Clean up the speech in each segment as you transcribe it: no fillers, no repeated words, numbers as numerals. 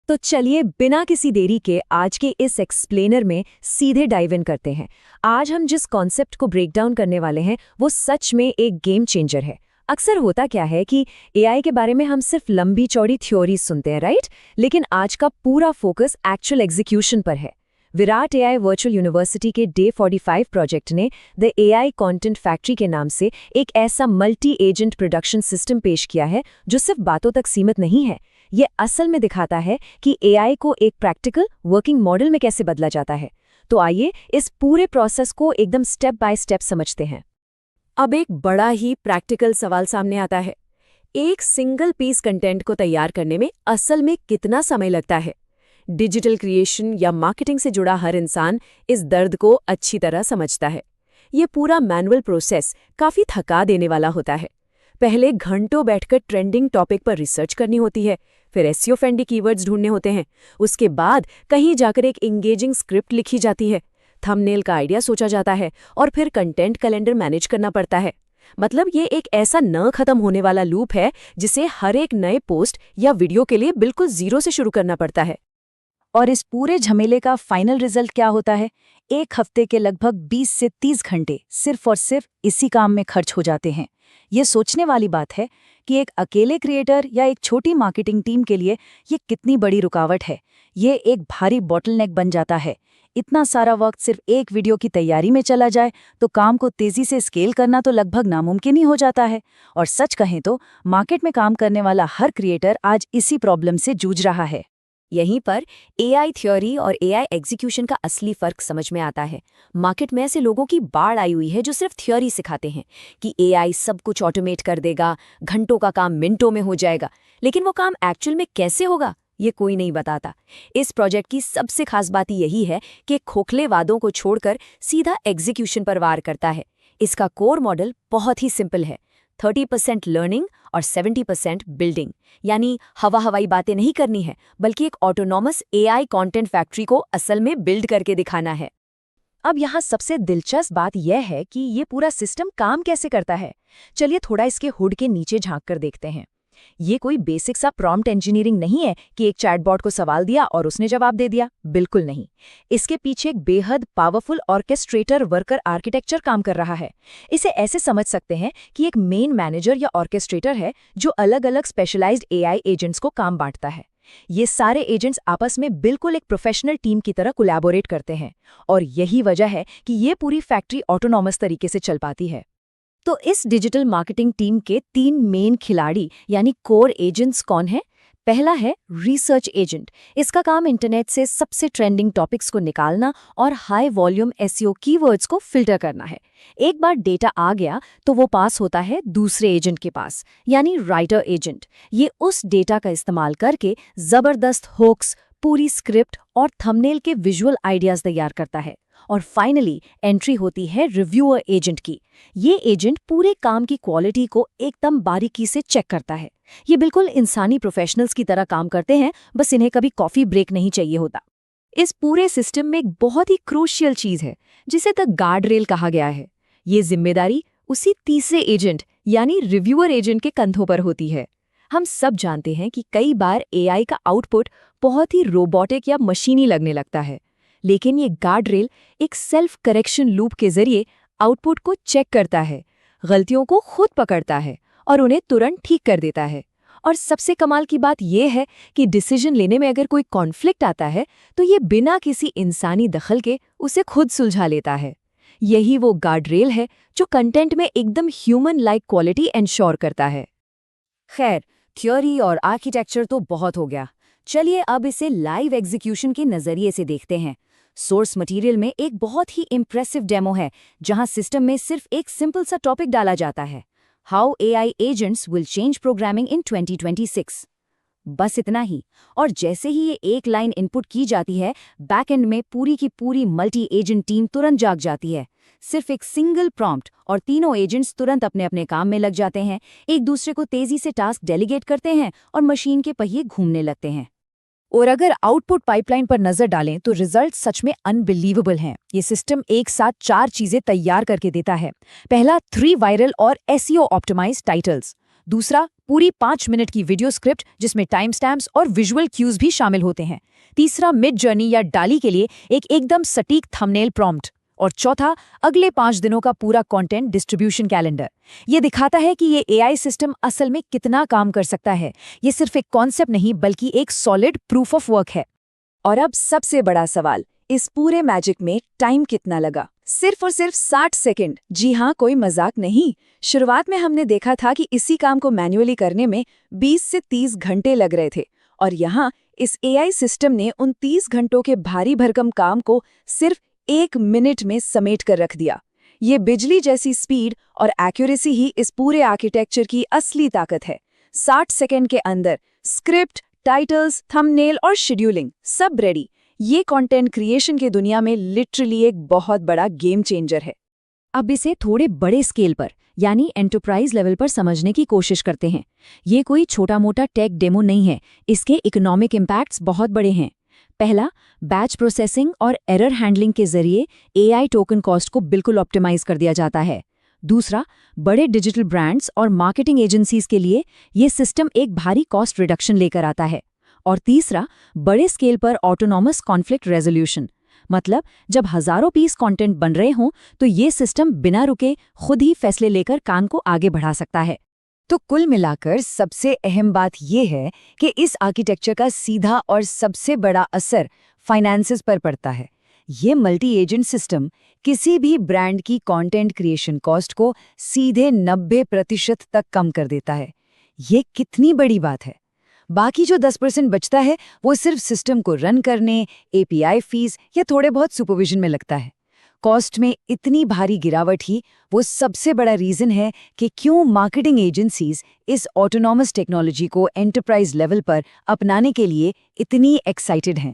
तो चलिए बिना किसी देरी के आज के इस एक्सप्लेनर में सीधे डाइव इन करते हैं। आज हम जिस कॉन्सेप्ट को ब्रेक डाउन करने वाले हैं वो सच में एक गेम चेंजर है। अक्सर होता क्या है कि एआई के बारे में हम सिर्फ लंबी चौड़ी थ्योरीज सुनते हैं, राइट? लेकिन आज का पूरा फोकस एक्चुअल एग्जीक्यूशन पर है। विराट एआई वर्चुअल यूनिवर्सिटी के डे 45 प्रोजेक्ट ने द एआई कंटेंट फैक्ट्री के नाम से एक ऐसा मल्टी एजेंट प्रोडक्शन सिस्टम पेश किया है जो सिर्फ बातों तक सीमित नहीं है। ये असल में दिखाता है कि एआई को एक प्रैक्टिकल वर्किंग मॉडल में कैसे बदला जाता है। तो आइए इस पूरे प्रोसेस को एकदम स्टेप बाय स्टेप समझते हैं। अब एक बड़ा ही प्रैक्टिकल सवाल सामने आता है, एक सिंगल पीस कंटेंट को तैयार करने में असल में कितना समय लगता है? डिजिटल क्रिएशन या मार्केटिंग से जुड़ा हर इंसान इस दर्द को अच्छी तरह समझता है। ये पूरा मैनुअल प्रोसेस काफी थका देने वाला होता है। पहले घंटों बैठकर ट्रेंडिंग टॉपिक पर रिसर्च करनी होती है, फिर एसईओ फ्रेंडली कीवर्ड्स ढूंढने होते हैं, उसके बाद कहीं जाकर एक एंगेजिंग स्क्रिप्ट लिखी जाती है, थंबनेल का आइडिया सोचा जाता है और फिर कंटेंट कैलेंडर मैनेज करना पड़ता है। मतलब ये एक ऐसा न खत्म होने वाला लूप है जिसे हर एक नए पोस्ट या वीडियो के लिए बिल्कुल जीरो से शुरू करना पड़ता है। और इस पूरे झमेले का फाइनल रिजल्ट क्या होता है? एक हफ्ते के लगभग 20 से 30 घंटे सिर्फ और सिर्फ इसी काम में खर्च हो जाते हैं। ये सोचने वाली बात है कि एक अकेले क्रिएटर या एक छोटी मार्केटिंग टीम के लिए ये कितनी बड़ी रुकावट है। ये एक भारी बॉटलनेक बन जाता है। इतना सारा वक्त सिर्फ एक वीडियो की तैयारी में चला जाए तो काम को तेजी से स्केल करना तो लगभग नामुमकिन ही हो जाता है। और सच कहें तो मार्केट में काम करने वाला हर क्रिएटर आज इसी प्रॉब्लम से जूझ रहा है। यहीं पर एआई थ्योरी और एआई एग्जीक्यूशन का असली फर्क समझ में आता है। मार्केट में ऐसे लोगों की बाढ़ आई हुई है जो सिर्फ थ्योरी सिखाते हैं कि एआई सब कुछ ऑटोमेट कर देगा, घंटों का काम मिनटों में हो जाएगा, लेकिन वो काम एक्चुअल में कैसे होगा ये कोई नहीं बताता। इस प्रोजेक्ट की सबसे खास बात यही है कि खोखले वादों को छोड़कर सीधा एग्जीक्यूशन पर वार करता है। इसका कोर मॉडल बहुत ही सिंपल है, 30% लर्निंग और 70% बिल्डिंग। यानी हवाई बातें नहीं करनी है, बल्कि एक ऑटोनॉमस एआई कंटेंट फैक्ट्री को असल में बिल्ड करके दिखाना है। अब यहाँ सबसे दिलचस्प बात यह है कि ये पूरा सिस्टम काम कैसे करता है। चलिए थोड़ा इसके हुड के नीचे झांक कर देखते हैं। ये कोई बेसिक सा प्रॉम्प्ट इंजीनियरिंग नहीं है कि एक चैटबॉट को सवाल दिया और उसने जवाब दे दिया। बिल्कुल नहीं। इसके पीछे एक बेहद पावरफुल ऑर्केस्ट्रेटर वर्कर आर्किटेक्चर काम कर रहा है। इसे ऐसे समझ सकते हैं कि एक मेन मैनेजर या ऑर्केस्ट्रेटर है जो अलग अलग स्पेशलाइज्ड एआई एजेंट्स को काम बांटता है। ये सारे एजेंट्स आपस में बिल्कुल एक प्रोफेशनल टीम की तरह कोलैबोरेट करते हैं और यही वजह है कि ये पूरी फैक्ट्री ऑटोनॉमस तरीके से चल पाती है। तो इस डिजिटल मार्केटिंग टीम के 3 मेन खिलाड़ी यानी कोर एजेंट्स कौन है? पहला है रिसर्च एजेंट। इसका काम इंटरनेट से सबसे ट्रेंडिंग टॉपिक्स को निकालना और हाई वॉल्यूम एसईओ कीवर्ड्स को फिल्टर करना है। एक बार डेटा आ गया तो वो पास होता है दूसरे एजेंट के पास, यानी राइटर एजेंट। ये उस डेटा का इस्तेमाल करके जबरदस्त हुक्स, पूरी स्क्रिप्ट और थंबनेल के विजुअल आइडियाज तैयार करता है। और फाइनली एंट्री होती है रिव्यूअर एजेंट की। ये एजेंट पूरे काम की क्वालिटी को एकदम बारीकी से चेक करता है। ये बिल्कुल इंसानी प्रोफेशनल्स की तरह काम करते हैं, बस इन्हें कभी कॉफी ब्रेक नहीं चाहिए होता। इस पूरे सिस्टम में एक बहुत ही क्रूशियल चीज है जिसे द गार्ड रेल कहा गया है। ये जिम्मेदारी उसी तीसरे एजेंट यानी रिव्यूअर एजेंट के कंधों पर होती है। हम सब जानते हैं कि कई बार एआई का आउटपुट बहुत ही रोबोटिक या मशीनी लगने लगता है, लेकिन ये गार्ड रेल एक सेल्फ करेक्शन लूप के जरिए आउटपुट को चेक करता है, गलतियों को खुद पकड़ता है और उन्हें तुरंत ठीक कर देता है। और सबसे कमाल की बात यह है कि डिसीजन लेने में अगर कोई कॉन्फ्लिक्ट आता है तो ये बिना किसी इंसानी दखल के उसे खुद सुलझा लेता है। यही वो गार्ड रेल है जो कंटेंट में एकदम ह्यूमन लाइक क्वालिटी एंश्योर करता है। खैर, थ्योरी और आर्किटेक्चर तो बहुत हो गया। चलिए अब इसे लाइव एग्जीक्यूशन के नजरिए से देखते हैं। सोर्स मटेरियल में एक बहुत ही इम्प्रेसिव डेमो है जहां सिस्टम में सिर्फ एक सिंपल सा टॉपिक डाला जाता है, how AI agents will change programming in 2026। बस इतना ही। और जैसे ही ये एक लाइन इनपुट की जाती है, बैक एंड में पूरी की पूरी मल्टी एजेंट टीम तुरंत जाग जाती है। सिर्फ एक सिंगल प्रॉम्प्ट और तीनों एजेंट्स तुरंत अपने अपने काम में लग जाते हैं, एक दूसरे को तेजी से टास्क डेलीगेट करते हैं और मशीन के पहिए घूमने लगते हैं। और अगर आउटपुट पाइपलाइन पर नजर डालें तो रिजल्ट सच में अनबिलीवेबल हैं। ये सिस्टम एक साथ 4 चीजें तैयार करके देता है। पहला, 3 वायरल और एसईओ ऑप्टिमाइज्ड टाइटल्स। दूसरा, पूरी 5 मिनट की वीडियो स्क्रिप्ट जिसमें टाइम स्टैम्प्स और विजुअल क्यूज भी शामिल होते हैं। तीसरा, मिड जर्नी या डाली के लिए एक एकदम सटीक थंबनेल प्रॉम्प्ट। और चौथा, अगले 5 दिनों का पूरा कंटेंट डिस्ट्रीब्यूशन कैलेंडर। ये दिखाता है कि ये एआई सिस्टम असल में कितना काम कर सकता है। ये सिर्फ एक कॉन्सेप्ट नहीं बल्कि एक सॉलिड प्रूफ ऑफ वर्क है। और अब सबसे बड़ा सवाल, इस पूरे मैजिक में टाइम कितना लगा? सिर्फ और सिर्फ 60 सेकंड। जी हाँ, कोई मजाक नहीं। शुरुआत में हमने देखा था कि इसी काम को मैन्युअली करने में 20 से 30 घंटे लग रहे थे, और यहाँ इस एआई सिस्टम ने उन 30 घंटों के भारी भरकम काम को सिर्फ 1 मिनट में समेट कर रख दिया। ये बिजली जैसी स्पीड और एक्यूरेसी ही इस पूरे आर्किटेक्चर की असली ताकत है। 60 सेकंड के अंदर स्क्रिप्ट, टाइटल्स, थंबनेल और शेड्यूलिंग सब रेडी। ये कंटेंट क्रिएशन की दुनिया में लिटरली एक बहुत बड़ा गेम चेंजर है। अब इसे थोड़े बड़े स्केल पर यानी एंटरप्राइज लेवल पर समझने की कोशिश करते हैं। ये कोई छोटा मोटा टेक डेमो नहीं है, इसके इकोनॉमिक इम्पैक्ट्स बहुत बड़े हैं। पहला, बैच प्रोसेसिंग और एरर हैंडलिंग के जरिए एआई टोकन कॉस्ट को बिल्कुल ऑप्टिमाइज कर दिया जाता है। दूसरा, बड़े डिजिटल ब्रांड्स और मार्केटिंग एजेंसीज के लिए ये सिस्टम एक भारी कॉस्ट रिडक्शन लेकर आता है। और तीसरा, बड़े स्केल पर ऑटोनॉमस कॉन्फ्लिक्ट रेजोल्यूशन, मतलब जब हजारों पीस कंटेंट बन रहे हों तो ये सिस्टम बिना रुके खुद ही फैसले लेकर काम को आगे बढ़ा सकता है। तो कुल मिलाकर सबसे अहम बात यह है कि इस आर्किटेक्चर का सीधा और सबसे बड़ा असर फाइनेंसेस पर पड़ता है। ये मल्टी एजेंट सिस्टम किसी भी ब्रांड की कंटेंट क्रिएशन कॉस्ट को सीधे 90% तक कम कर देता है। ये कितनी बड़ी बात है। बाकी जो 10% बचता है वो सिर्फ सिस्टम को रन करने, एपीआई फीस या थोड़े बहुत सुपरविजन में लगता है। कॉस्ट में इतनी भारी गिरावट ही वो सबसे बड़ा रीजन है कि क्यों मार्केटिंग एजेंसीज इस ऑटोनॉमस टेक्नोलॉजी को एंटरप्राइज लेवल पर अपनाने के लिए इतनी एक्साइटेड हैं।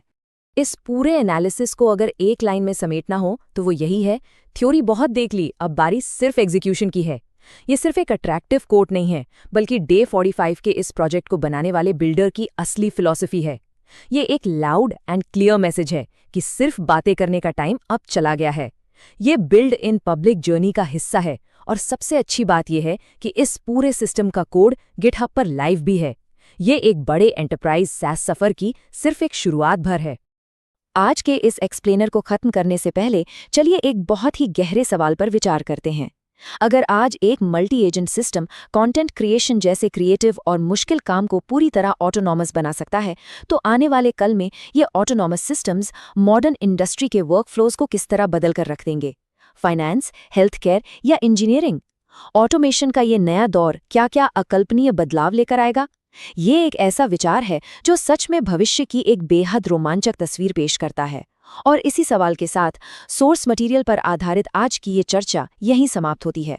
इस पूरे एनालिसिस को अगर एक लाइन में समेटना हो तो वो यही है, थ्योरी बहुत देख ली, अब बारी सिर्फ एग्जीक्यूशन की है। ये सिर्फ एक अट्रैक्टिव कोट नहीं है, बल्कि डे 45 के इस प्रोजेक्ट को बनाने वाले बिल्डर की असली फिलॉसफी है। ये एक लाउड एंड क्लियर मैसेज है कि सिर्फ बातें करने का टाइम अब चला गया है। ये बिल्ड इन पब्लिक जर्नी का हिस्सा है, और सबसे अच्छी बात यह है कि इस पूरे सिस्टम का कोड गिटहब पर लाइव भी है। ये एक बड़े एंटरप्राइज सैस सफर की सिर्फ एक शुरुआत भर है। आज के इस एक्सप्लेनर को खत्म करने से पहले चलिए एक बहुत ही गहरे सवाल पर विचार करते हैं। अगर आज एक multi agent system content creation जैसे क्रिएटिव और मुश्किल काम को पूरी तरह ऑटोनॉमस बना सकता है, तो आने वाले कल में ये ऑटोनॉमस सिस्टम्स मॉडर्न इंडस्ट्री के वर्कफ्लोज को किस तरह बदल कर रख देंगे? फाइनेंस, हेल्थ केयर या इंजीनियरिंग? ऑटोमेशन का ये नया दौर क्या क्या अकल्पनीय बदलाव लेकर आएगा? ये एक ऐसा विचार है जो सच में भविष्य की एक बेहद रोमांचक तस्वीर पेश करता है। और इसी सवाल के साथ सोर्स मटेरियल पर आधारित आज की ये चर्चा यहीं समाप्त होती है।